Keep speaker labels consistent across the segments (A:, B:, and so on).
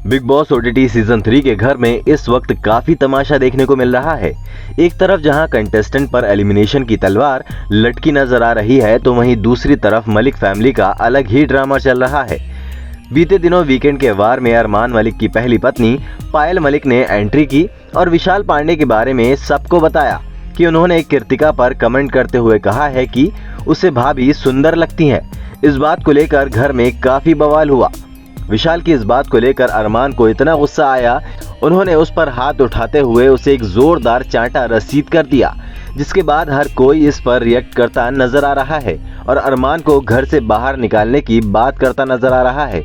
A: Big boss OTT season 3 के घर में इस वक्त काफी तमाशा देखने को मिल रहा है। एक तरफ जहां कंटेस्टेंट पर एलिमिनेशन की तलवार लटकी नजर आ रही है, तो वहीं दूसरी तरफ मलिक फैमिली का अलग ही ड्रामा चल रहा है। बीते दिनों वीकेंड के वार में अरमान मलिक की पहली पत्नी पायल मलिक ने एंट्री की और विशाल पांडे के बारे में सबको बताया कि उन्होंने कृतिका पर कमेंट करते हुए कहा है कि उसे भाभी सुंदर लगती हैं। इस बात को लेकर घर में काफी बवाल हुआ। विशाल की इस बात को लेकर अरमान को इतना गुस्सा आया, उन्होंने उस पर हाथ उठाते हुए उसे एक जोरदार चांटा रसीद कर दिया, जिसके बाद हर कोई इस पर रिएक्ट करता नजर आ रहा है और अरमान को घर से बाहर निकालने की बात करता नजर आ रहा है।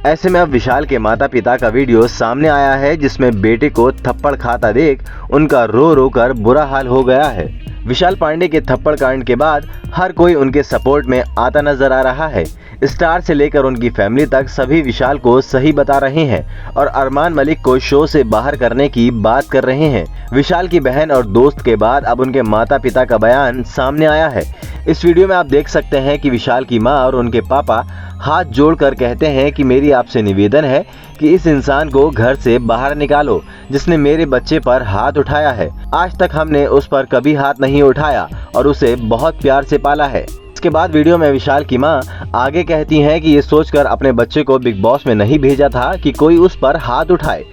A: ऐसे में अब विशाल के माता पिता का वीडियो सामने आया है, जिसमें बेटे को थप्पड़ खाता देख उनका रो रो कर बुरा हाल हो गया है। विशाल पांडे के थप्पड़ कांड के बाद हर कोई उनके सपोर्ट में आता नजर आ रहा है। स्टार से लेकर उनकी फैमिली तक सभी विशाल को सही बता रहे हैं और अरमान मलिक को शो से बाहर करने की बात कर रहे हैं। विशाल की बहन और दोस्त के बाद अब उनके माता पिता का बयान सामने आया है। इस वीडियो में आप देख सकते हैं कि विशाल की मां और उनके पापा हाथ जोड़कर कहते हैं कि मेरी आपसे निवेदन है कि इस इंसान को घर से बाहर निकालो, जिसने मेरे बच्चे पर हाथ उठाया है। आज तक हमने उस पर कभी हाथ नहीं उठाया और उसे बहुत प्यार से पाला है। इसके बाद वीडियो में विशाल की मां आगे कहती हैं कि ये सोचकर अपने बच्चे को बिग बॉस में नहीं भेजा था कि कोई उस पर हाथ उठाए।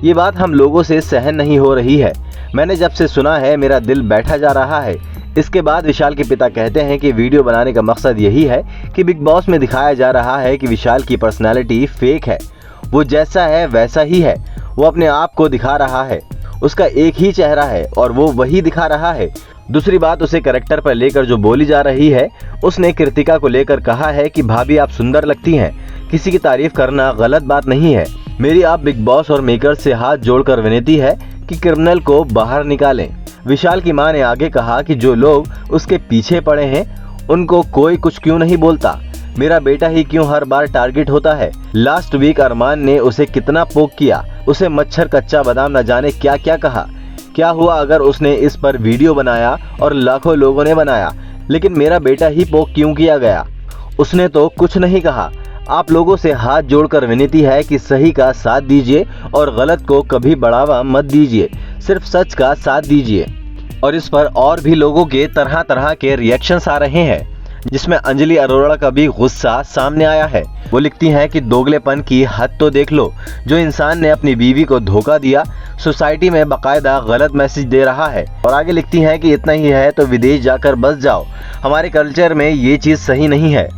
A: ये बात हम लोगों से सहन नहीं हो रही है। मैंने जब से सुना है मेरा दिल बैठा जा रहा है। इसके बाद विशाल के पिता कहते हैं कि वीडियो बनाने का मकसद यही है कि बिग बॉस में दिखाया जा रहा है कि विशाल की पर्सनैलिटी फेक है। वो जैसा है वैसा ही है। वो अपने आप को दिखा रहा है। उसका एक ही चेहरा है और वो वही दिखा रहा है। दूसरी बात, उसे कैरेक्टर पर लेकर जो बोली जा रही है, उसने कृतिका को लेकर कहा है कि भाभी आप सुंदर लगती हैं। किसी की तारीफ करना गलत बात नहीं है। मेरी आप बिग बॉस और मेकर से हाथ जोड़कर विनती है कि क्रिमिनल को बाहर निकालें। विशाल की मां ने आगे कहा कि जो लोग उसके पीछे पड़े हैं उनको कोई कुछ क्यों नहीं बोलता। मेरा बेटा ही क्यों हर बार टारगेट होता है। लास्ट वीक अरमान ने उसे कितना पोक किया, उसे मच्छर कच्चा बादाम न जाने क्या क्या कहा। क्या हुआ अगर उसने इस पर वीडियो बनाया और लाखों लोगों ने बनाया, लेकिन मेरा बेटा ही पोक क्यों किया गया। उसने तो कुछ नहीं कहा। आप लोगों से हाथ जोड़कर विनती है कि सही का साथ दीजिए और गलत को कभी बढ़ावा मत दीजिए, सिर्फ सच का साथ दीजिए। और इस पर और भी लोगों के तरह तरह के रिएक्शंस आ रहे हैं, जिसमें अंजलि अरोड़ा का भी गुस्सा सामने आया है। वो लिखती हैं कि दोगलेपन की हद तो देख लो। जो इंसान ने अपनी बीवी को धोखा दिया, सोसाइटी में बाकायदा गलत मैसेज दे रहा है। और आगे लिखती हैं कि इतना ही है तो विदेश जाकर बस जाओ, हमारे कल्चर में ये चीज सही नहीं है।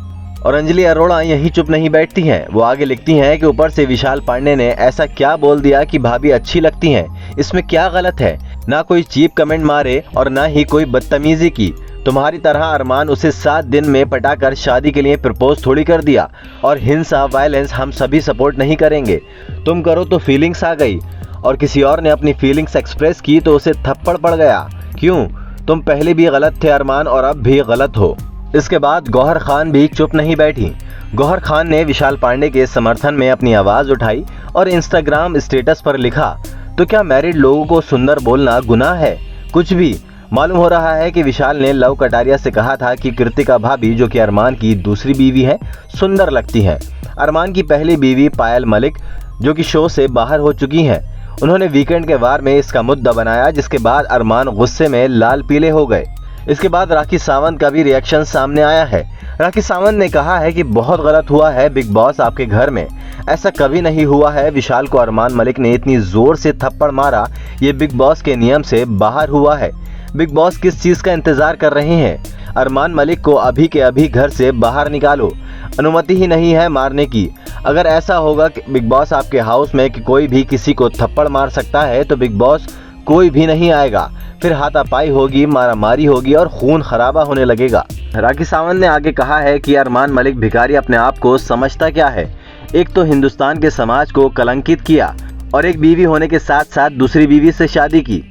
A: और अंजलि अरोड़ा यहीं चुप नहीं बैठती हैं। वो आगे लिखती हैं कि ऊपर से विशाल पांडे ने ऐसा क्या बोल दिया कि भाभी अच्छी लगती हैं, इसमें क्या गलत है। ना कोई चीप कमेंट मारे और ना ही कोई बदतमीजी की। तुम्हारी तरह अरमान उसे 7 दिन में पटाकर शादी के लिए प्रपोज थोड़ी कर दिया। और हिंसा वायलेंस हम सभी सपोर्ट नहीं करेंगे। तुम करो तो फीलिंग्स आ गई और किसी और ने अपनी फीलिंग्स एक्सप्रेस की तो उसे थप्पड़ पड़ गया। क्यों? तुम पहले भी गलत थे अरमान और अब भी गलत हो। इसके बाद गौहर खान भी चुप नहीं बैठी। गौहर खान ने विशाल पांडे के समर्थन में अपनी आवाज उठाई और इंस्टाग्राम स्टेटस पर लिखा, तो क्या मैरिड लोगों को सुंदर बोलना गुनाह है? कुछ भी। मालूम हो रहा है कि विशाल ने लव कटारिया से कहा था कि कृतिका भाभी, जो कि अरमान की दूसरी बीवी है, सुंदर लगती हैं। अरमान की पहली बीवी पायल मलिक, जो कि शो से बाहर हो चुकी हैं, उन्होंने वीकेंड के वार में इसका मुद्दा बनाया, जिसके बाद अरमान गुस्से में लाल पीले हो गए। इसके बाद राखी सावंत का भी रिएक्शन सामने आया है। राखी सावंत ने कहा है कि बहुत गलत हुआ है बिग बॉस आपके घर में। ऐसा कभी नहीं हुआ है। विशाल को अरमान मलिक ने इतनी जोर से थप्पड़ मारा, ये बिग बॉस के नियम से बाहर हुआ है। बिग बॉस किस चीज का इंतजार कर रहे हैं? अरमान मलिक को अभी के अभी घर से बाहर निकालो। अनुमति ही नहीं है मारने की। अगर ऐसा होगा कि बिग बॉस आपके हाउस में कि कोई भी किसी को थप्पड़ मार सकता है, तो बिग बॉस कोई भी नहीं आएगा। फिर हाथापाई होगी, मारामारी होगी और खून खराबा होने लगेगा। राखी सावंत ने आगे कहा है कि अरमान मलिक भिखारी अपने आप को समझता क्या है। एक तो हिंदुस्तान के समाज को कलंकित किया और एक बीवी होने के साथ साथ दूसरी बीवी से शादी की।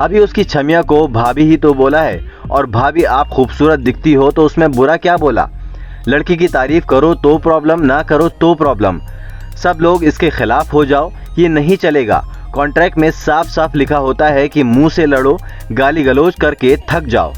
A: अभी उसकी छमिया को भाभी ही तो बोला है। और भाभी आप खूबसूरत दिखती हो तो उसमें बुरा क्या बोला? लड़की की तारीफ करो तो प्रॉब्लम, ना करो तो प्रॉब्लम। सब लोग इसके खिलाफ हो जाओ, ये नहीं चलेगा। कॉन्ट्रैक्ट में साफ साफ लिखा होता है कि मुंह से लड़ो, गाली गलौज करके थक जाओ।